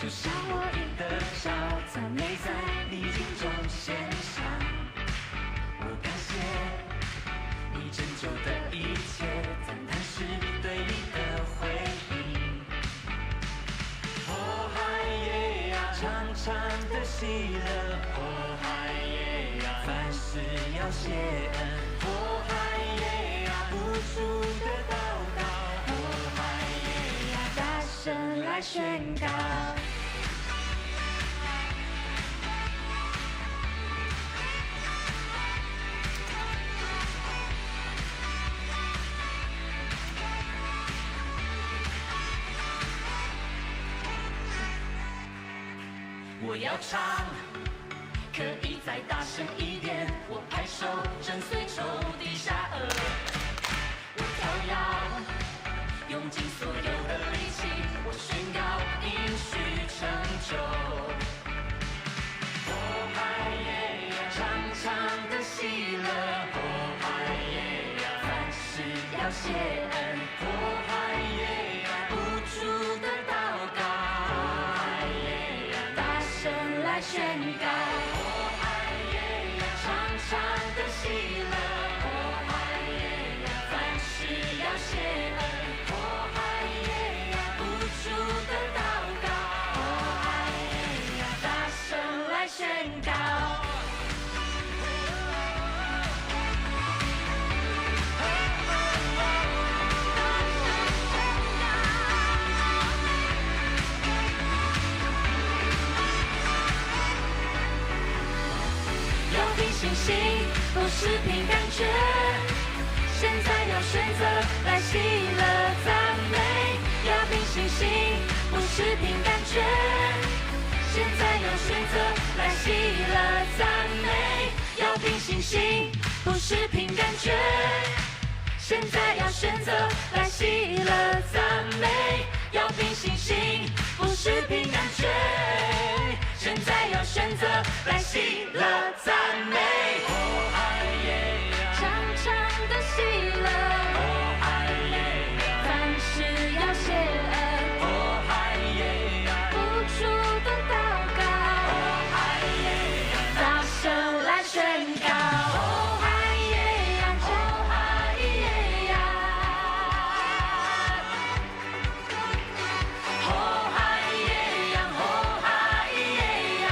就像我赢得少，赞美在你镜中献上。我感谢你拯救的一切，赞叹是对你的回应。哦嗨耶呀，长长的喜乐。哦嗨耶呀，凡事要谢恩。哦嗨耶呀，不住的祷告。哦嗨耶呀，大声来宣告。我要唱，可以再大声一点。我拍手，震碎仇敌下颚。我跳跃，用尽所有的力气。我宣告应许成就。哦嗨耶呀，长长的喜乐。哦嗨耶呀，凡事要谢恩。哦嗨耶呀，不住的祷告。来宣告，哦嗨耶呀，长长的喜乐，哦嗨耶呀，凡事要谢恩，哦嗨耶呀，不住的祷告，哦嗨耶呀，大声来宣告。信心不是凭感觉，现在要选择来喜乐赞美。要凭信心，不是凭感觉，现在要选择来喜乐赞美。要凭信心，不是凭感觉，现在要选择来喜乐赞美。要凭信心，不是凭感觉，现在要选择来喜乐赞美。哦嗨耶呀，长长的喜乐。哦嗨耶呀，凡事要谢恩。哦嗨耶呀，不住的祷告。哦嗨耶呀，大声来宣告。哦嗨耶呀，哦嗨耶呀，哦嗨耶呀，哦嗨耶呀。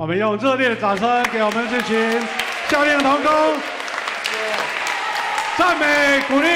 我们用热烈的掌声给我们这群教练同工赞美鼓励。